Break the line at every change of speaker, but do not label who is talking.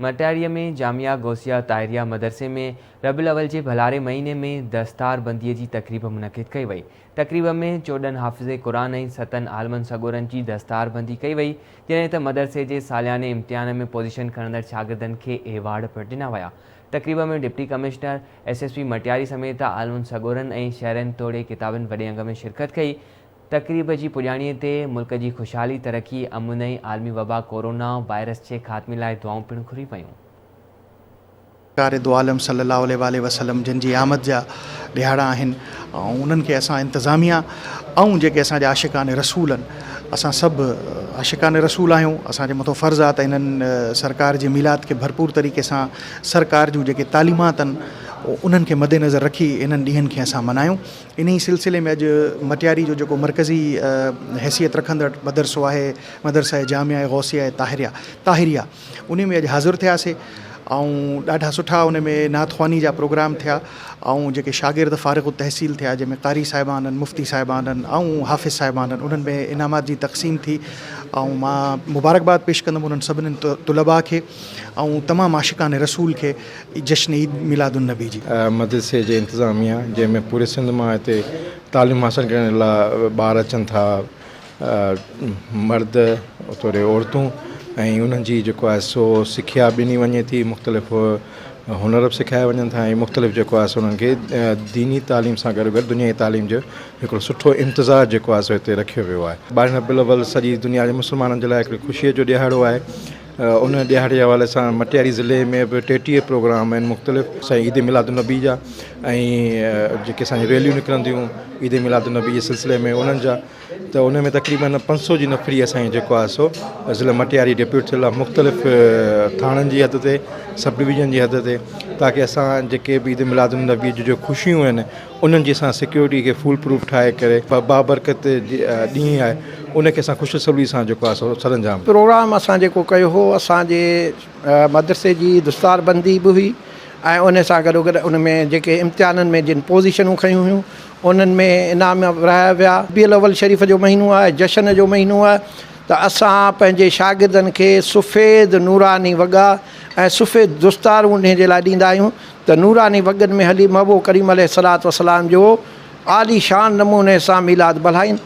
मटियारीअ में जामिया गौसिया ताहिरिया मदरसे में रबीउल अव्वल जे भलारे महीने में दस्तार बंदीअ जी तक़रीब मुनक़िद कई वई। तक़रीब में 14 हाफ़िज़े क़ुरान ऐं 7 आलमनि सगोरनि जी दस्तार बंदी कई वई, जॾहिं त मदरसे जे सालियाने इम्तिहान में पोज़ीशन खणंदड़ शागिर्दनि खे एवार्ड पिणु ॾिना विया। तक़रीब में डिप्टी कमिश्नर SSP मटियारी समेत आलमनि सगोरनि ऐं शहरनि तोड़े किताबनि वॾे अंग में शिरकत कई। तक़रीब जी पुॼाणीअ ते मुल्क जी ख़ुशहाली, तरक़ी, अमन ऐं आलमी वबा कोरोना वायरस जे ख़ात्मे लाइ दुआऊं पिणु घुरी पयूं।
सरकार दो आलम सल्लल्लाहु अलैहि वसल्लम जिन जी आमद जा ॾिहाड़ा आहिनि ऐं उन्हनि खे असां इंतिज़ामिया ऐं जेके असांजा आशिक़ान रसूल आहिनि, असां सभु आशिक़ान रसूल आहियूं। असांजे मथां फ़र्ज़ु आहे त इन्हनि सरकार जे मीलाद खे भरपूर तरीक़े सां सरकार जूं जेके तालीमात आहिनि उन्हनि खे मद्देनज़र रखी इन्हनि ॾींहंनि खे असां मल्हायूं। इन ई सिलसिले में अॼु मटियारी जो जेको मरकज़ी हैसियत रखंदड़ मदरसो आहे, मदरसा जामिया गौसिया ताहिरिया, उन में अॼु हाज़िर थियासीं ऐं ॾाढा सुठा उन में नातख़्वानी जा प्रोग्राम थिया ऐं जेके शागिर्द फ़ारिग़ तहसील थिया, जंहिंमें कारी साहिबान आहिनि, मुफ़्ती साहिबान आहिनि ऐं हाफ़िज़ साहिबान आहिनि, उन्हनि में इनामात जी तक़सीम थी ऐं मां मुबारकबाद पेश कंदुमि उन्हनि सभिनीनि तुलबा खे ऐं तमामु आशिक़ान रसूल खे जश्न ईद मिलादुन नबी जी।
मदरसे जे इंतिज़ामिया जंहिंमें पूरे सिंध मां हिते तालीम हासिलु करण लाइ ॿार अचनि था, मर्द तोड़े औरतूं, ऐं उन्हनि जी जेको आहे सो सिखिया ॾिनी वञे थी, मुख़्तलिफ़ हुनर बि सिखाया वञनि था ऐं मुख़्तलिफ़ जेको आहे सो उन्हनि खे दीनी तालीम सां गॾु गॾु दुनियाई तालीम जो हिकिड़ो सुठो इंतज़ार जेको आहे सो हिते रखियो वियो आहे। 12 रबीउल अव्वल सॼी दुनिया जे मुस्लमाननि जे लाइ हिकिड़ी ख़ुशीअ जो ॾिहाड़ो आहे। उन ॾिहाड़े जे हवाले सां मटियारी ज़िले में बि 33 प्रोग्राम आहिनि मुख़्तलिफ़ साईं ईद मिलादुन नबी जा ऐं जेके असांजी रैलियूं निकिरंदियूं ईद मिलादुन नबी जे सिलसिले में उन्हनि जा, त उन में तक़रीबन 500 जी नफ़री असांजी जेको आहे सो ज़िला मटियारी डेप्यूट थियल आहे मुख़्तलिफ़ थाणनि जी हद ते, सब डिवीज़न जी हद ते, ताकी असां जेके बि ईद मिलादुन नबी जो ख़ुशियूं आहिनि उन्हनि जी असां सिक्योरिटी खे फुल प्रूफ ठाहे करे बाबरकत ॾींहुं आहे उनखे असां ख़ुशि सवली सां जेको आहे सो सरंजाम
प्रोग्राम असां जेको कयो हो, असांजे मदरसे जी दस्तारबंदी बि हुई ऐं उन सां गॾोगॾु उन में जेके इम्तिहाननि में जिन पोज़ीशनूं खयूं हुयूं उन्हनि में इनाम विरहाया विया। रबीउल अव्वल शरीफ़ जो महीनो आहे, जशन जो महीनो आहे, त असां पंहिंजे शागिर्दनि खे सफ़ेद नूरानी वॻा ऐं सफ़ेद दस्तार उन जे लाइ ॾींदा आहियूं त नूरानी वॻनि में हली महबूब करीम अलैहिस्सलातु वस्सलाम जो आली शान नमूने सां मीलाद मल्हाइनि।